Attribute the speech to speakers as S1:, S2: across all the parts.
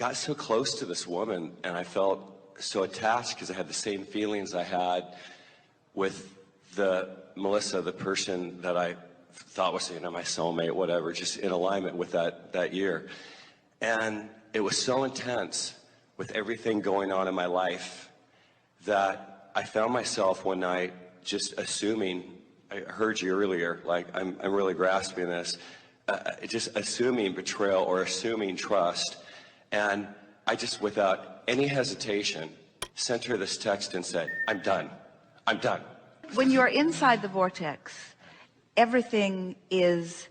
S1: got so close to this woman, and I felt so attached because I had the same feelings I had with Melissa, the person that I thought was, my soulmate, whatever, just in alignment with that year. And it was so intense with everything going on in my life that I found myself one night just assuming, I heard you earlier, like I'm really grasping this, just assuming betrayal or assuming trust. And I just, without any hesitation, sent her this text and said, I'm done. I'm done.
S2: When you're inside the vortex, everything is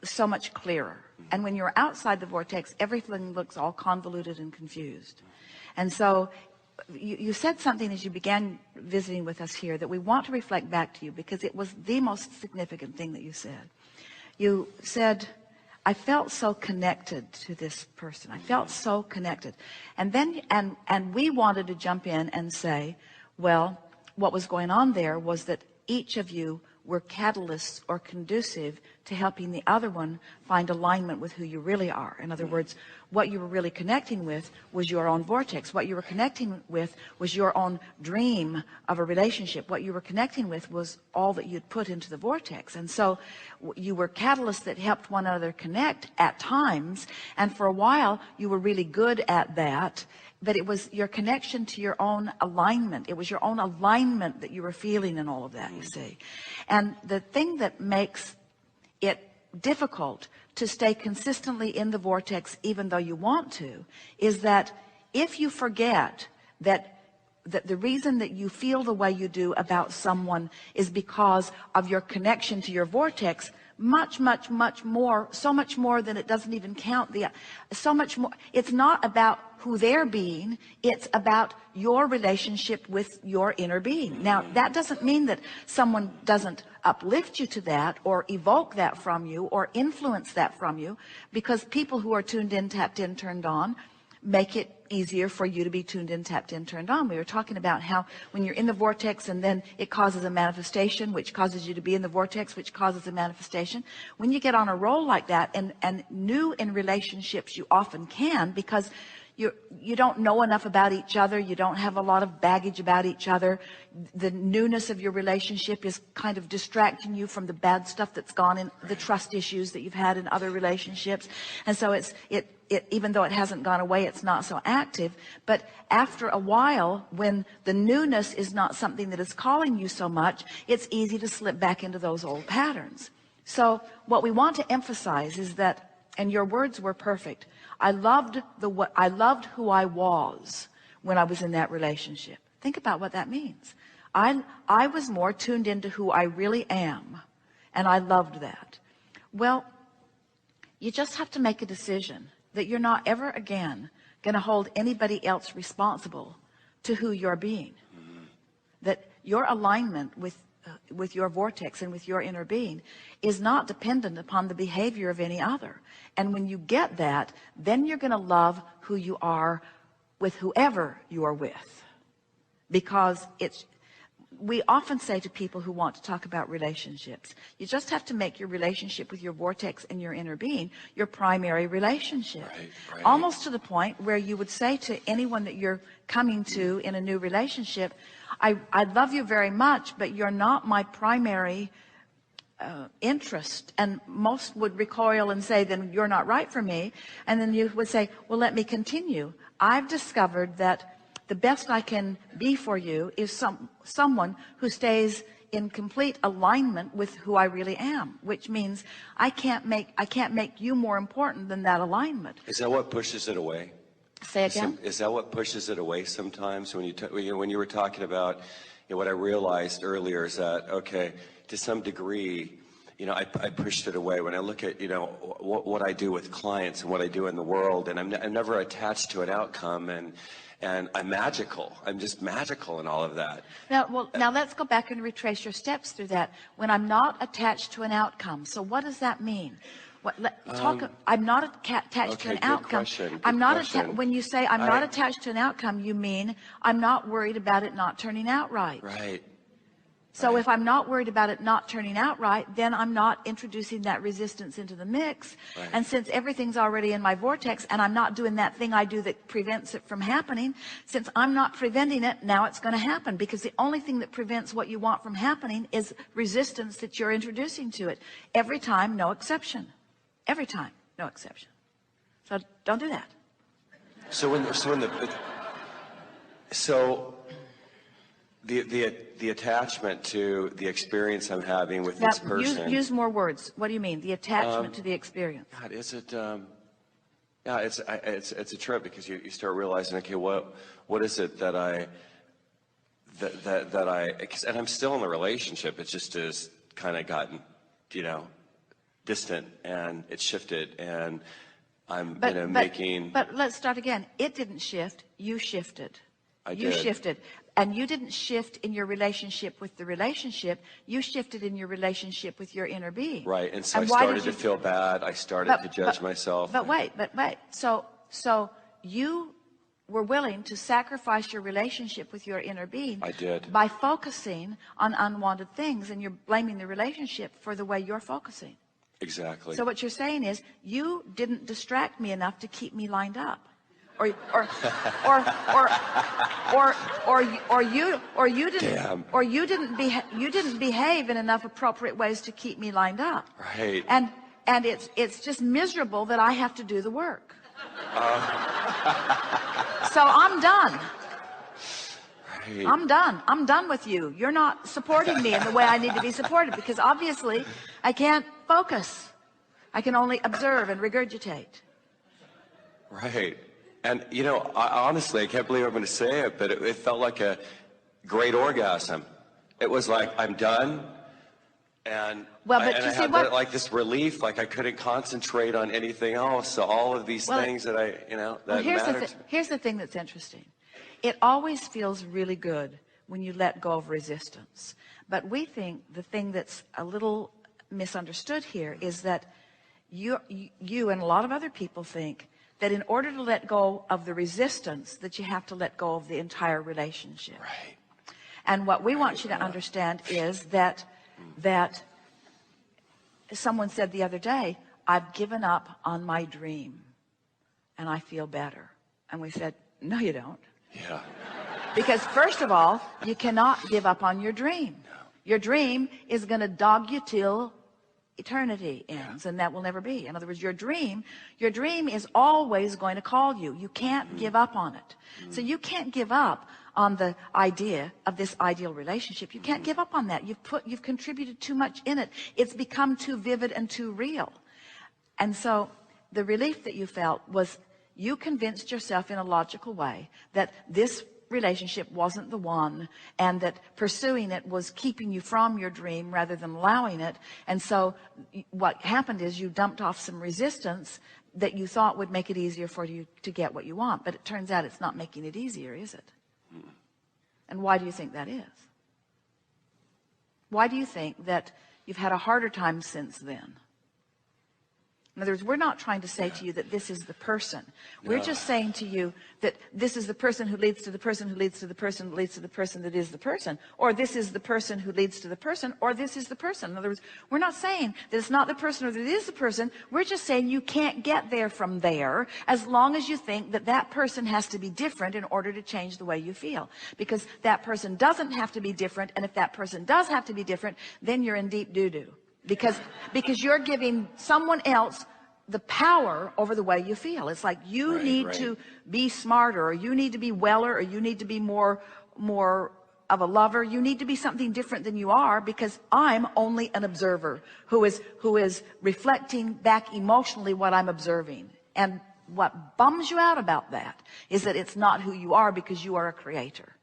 S2: so much clearer. And when you're outside the vortex, everything looks all convoluted and confused. And so you said something as you began visiting with us here that we want to reflect back to you, because it was the most significant thing that you said. You said, I felt so connected to this person. I felt so connected. And then, and we wanted to jump in and say, well, what was going on there was that each of you were catalysts or conducive to helping the other one find alignment with who you really are. In other words, what you were really connecting with was your own vortex. What you were connecting with was your own dream of a relationship. What you were connecting with was all that you'd put into the vortex. And so you were catalysts that helped one another connect at times. And for a while, you were really good at that. But it was your connection to your own alignment. It was your own alignment that you were feeling in all of that, you see. And the thing that makes it difficult to stay consistently in the vortex, even though you want to, is that if you forget that the reason that you feel the way you do about someone is because of your connection to your vortex, much more, so much more than it doesn't even count so much more. It's not about who they're being, it's about your relationship with your inner being. Now, that doesn't mean that someone doesn't uplift you to that or evoke that from you or influence that from you, because people who are tuned in, tapped in, turned on, make it easier for you to be tuned in, tapped in, turned on. We were talking about how when you're in the vortex and then it causes a manifestation, which causes you to be in the vortex, which causes a manifestation. When you get on a roll like that, and new in relationships you often can, because you don't know enough about each other, you don't have a lot of baggage about each other, the newness of your relationship is kind of distracting you from the bad stuff that's gone in, the trust issues that you've had in other relationships. And so it even though it hasn't gone away, it's not so active. But after a while, when the newness is not something that is calling you so much, it's easy to slip back into those old patterns. So what we want to emphasize is that, and your words were perfect, I loved who I was when I was in that relationship. Think about what that means. I was more tuned into who I really am, and I loved that. Well, you just have to make a decision that you're not ever again going to hold anybody else responsible to who you're being. That your alignment with your vortex and with your inner being is not dependent upon the behavior of any other. And when you get that, then you're going to love who you are with whoever you are with. Because we often say to people who want to talk about relationships, you just have to make your relationship with your vortex and your inner being your primary relationship. Right. Almost to the point where you would say to anyone that you're coming to in a new relationship, I love you very much, but you're not my primary interest. And most would recoil and say, then you're not right for me. And then you would say, well, let me continue. I've discovered that the best I can be for you is someone who stays in complete alignment with who I really am, which means I can't make you more important than that alignment.
S1: Is that what pushes it away?
S2: Say again?
S1: Is that what pushes it away sometimes? When you were talking about, what I realized earlier is that, okay, to some degree, I pushed it away. When I look at, what I do with clients and what I do in the world, and I'm never attached to an outcome, and I'm magical. I'm just magical in all of that.
S2: Now let's go back and retrace your steps through that. When I'm not attached to an outcome. So what does that mean? I'm not attached to an outcome. When you say I'm not attached to an outcome, you mean I'm not worried about it not turning out right.
S1: Right.
S2: So
S1: Right.
S2: if I'm not worried about it not turning out right, then I'm not introducing that resistance into the mix.
S1: Right.
S2: And since everything's already in my vortex and I'm not doing that thing I do that prevents it from happening, since I'm not preventing it, now it's going to happen, because the only thing that prevents what you want from happening is resistance that you're introducing to it. Every time, no exception. Every time, no exception. So don't do that.
S1: The attachment to the experience I'm having with this person.
S2: Use more words. What do you mean? The attachment to the experience.
S1: God, is it? Yeah, it's a trip, because you start realizing, okay, what is it that I, and I'm still in the relationship. It just has kind of gotten, distant, and it's shifted, and I'm making.
S2: But let's start again. It didn't shift. You shifted. You shifted. And you didn't shift in your relationship with the relationship. You shifted in your relationship with your inner being.
S1: Right. And so I started to feel bad. I started to judge myself.
S2: But wait. So you were willing to sacrifice your relationship with your inner being.
S1: I did.
S2: By focusing on unwanted things, and you're blaming the relationship for the way you're focusing.
S1: Exactly.
S2: So what you're saying is, you didn't distract me enough to keep me lined up. Or you didn't behave in enough appropriate ways to keep me lined up.
S1: Right.
S2: And it's just miserable that I have to do the work. So I'm done.
S1: Right.
S2: I'm done with you. You're not supporting me in the way I need to be supported, because obviously I can't focus. I can only observe and regurgitate.
S1: Right. And, honestly, I can't believe I'm going to say it, but it felt like a great orgasm. It was like, I'm done. And,
S2: well, but
S1: I had like this relief, like I couldn't concentrate on anything else. So all of these things that
S2: here's the thing that's interesting. It always feels really good when you let go of resistance. But we think the thing that's a little misunderstood here is that you and a lot of other people think that in order to let go of the resistance, that you have to let go of the entire relationship.
S1: Right.
S2: And what we want you to understand is that someone said the other day, I've given up on my dream and I feel better. And we said, no, you don't.
S1: Yeah.
S2: Because first of all, you cannot give up on your dream.
S1: No.
S2: Your dream is going to dog you till eternity ends, and that will never be. In other words, your dream is always going to call you. You can't give up on it. So you can't give up on the idea of this ideal relationship. You can't give up on that. You've contributed too much in it. It's become too vivid and too real. And so the relief that you felt was you convinced yourself in a logical way that this relationship wasn't the one, and that pursuing it was keeping you from your dream rather than allowing it. And so what happened is you dumped off some resistance that you thought would make it easier for you to get what you want, but it turns out it's not making it easier, is it? And why do you think that is? Why do you think that you've had a harder time since then? In other words, we're not trying to say to you that this is the person. We're just saying to you that this is the person who leads to the person who leads to the person who leads to the person that is the person. Or this is the person who leads to the person, or this is the person. In other words, we're not saying that it's not the person or that it is the person. We're just saying you can't get there from there as long as you think that that person has to be different in order to change the way you feel. Because that person doesn't have to be different, and if that person does have to be different, then you're in deep doo-doo. Because you're giving someone else the power over the way you feel. It's like you need to be smarter, or you need to be weller, or you need to be more of a lover. You need to be something different than you are, because I'm only an observer who is reflecting back emotionally what I'm observing. And what bums you out about that is that it's not who you are, because you are a creator.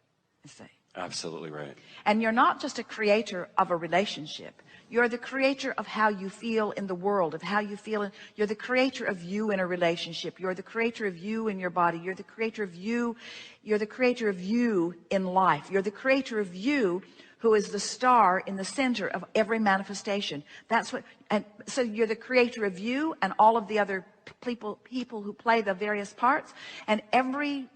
S2: You see?
S1: Absolutely right.
S2: And you're not just a creator of a relationship. You're the creator of how you feel in the world, of how you feel. You're the creator of you in a relationship. You're the creator of you in your body. You're the creator of you. You're the creator of you in life. You're the creator of you, who is the star in the center of every manifestation. That's what, and so you're the creator of you and all of the other people who play the various parts, and every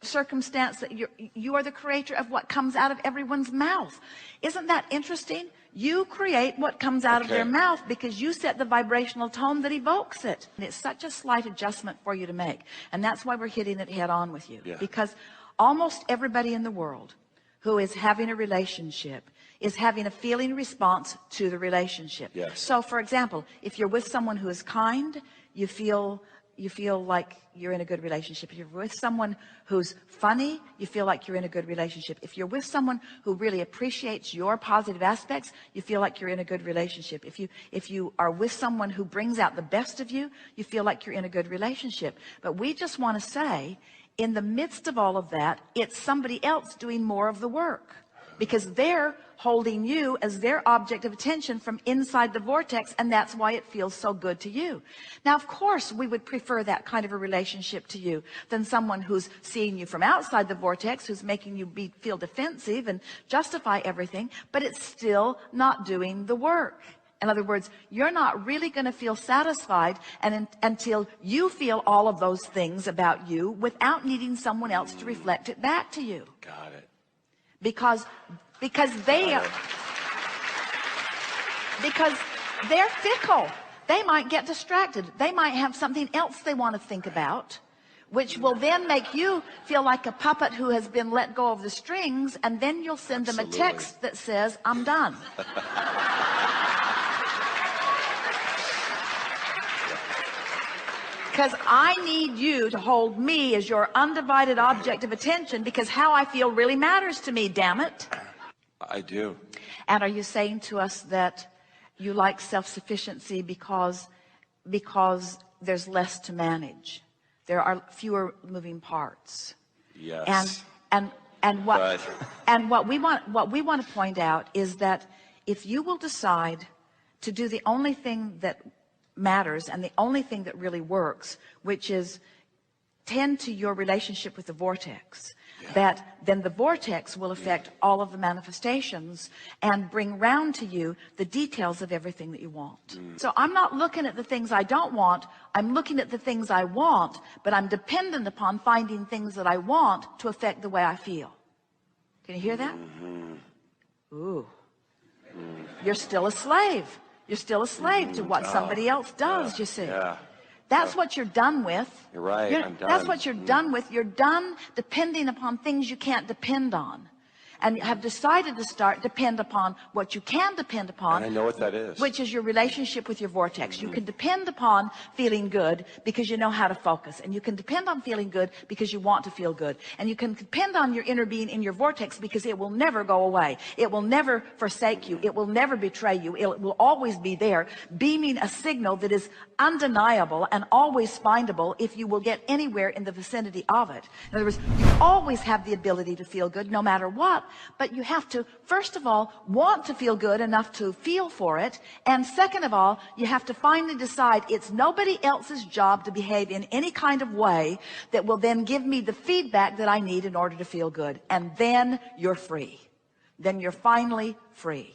S2: circumstance that you are the creator of what comes out of everyone's mouth. Isn't that interesting? You create what comes out of their mouth because you set the vibrational tone that evokes it. And it's such a slight adjustment for you to make. And that's why we're hitting it head on with you.
S1: Yeah.
S2: Because almost everybody in the world who is having a relationship is having a feeling response to the relationship.
S1: Yes.
S2: So for example, if you're with someone who is kind, you feel like you're in a good relationship. If you're with someone who's funny, you feel like you're in a good relationship. If you're with someone who really appreciates your positive aspects, you feel like you're in a good relationship. If you are with someone who brings out the best of you, you feel like you're in a good relationship. But we just want to say, in the midst of all of that, it's somebody else doing more of the work, because they're holding you as their object of attention from inside the vortex, and that's why it feels so good to you. Now, of course, we would prefer that kind of a relationship to you than someone who's seeing you from outside the vortex, who's making you feel defensive and justify everything, but it's still not doing the work. In other words, you're not really going to feel satisfied until you feel all of those things about you without needing someone else to reflect it back to you.
S1: Got it.
S2: Because they're fickle. They might get distracted. They might have something else they want to think about, which will then make you feel like a puppet who has been let go of the strings, and then you'll send them a text that says, I'm done. Because I need you to hold me as your undivided object of attention, because how I feel really matters to me, damn it.
S1: I do.
S2: And are you saying to us that you like self-sufficiency because there's less to manage? There are fewer moving parts.
S1: Yes.
S2: And what we want to point out is that if you will decide to do the only thing that matters and the only thing that really works, which is tend to your relationship with the vortex, that then the vortex will affect all of the manifestations and bring round to you the details of everything that you want. So I'm not looking at the things I don't want, I'm looking at the things I want, but I'm dependent upon finding things that I want to affect the way I feel. Can you hear that? Ooh. You're still a slave. You're still a slave to what somebody else does, you see. That's what you're done with.
S1: You're right, I'm done.
S2: That's what you're done with. You're done depending upon things you can't depend on. And have decided to depend upon what you can depend upon.
S1: And I know what that is.
S2: Which is your relationship with your vortex. You can depend upon feeling good because you know how to focus. And you can depend on feeling good because you want to feel good. And you can depend on your inner being in your vortex because it will never go away. It will never forsake you. It will never betray you. It will always be there, beaming a signal that is undeniable and always findable if you will get anywhere in the vicinity of it. In other words, you always have the ability to feel good no matter what. But you have to, first of all, want to feel good enough to feel for it. And second of all, you have to finally decide it's nobody else's job to behave in any kind of way that will then give me the feedback that I need in order to feel good. And then you're free. Then you're finally free.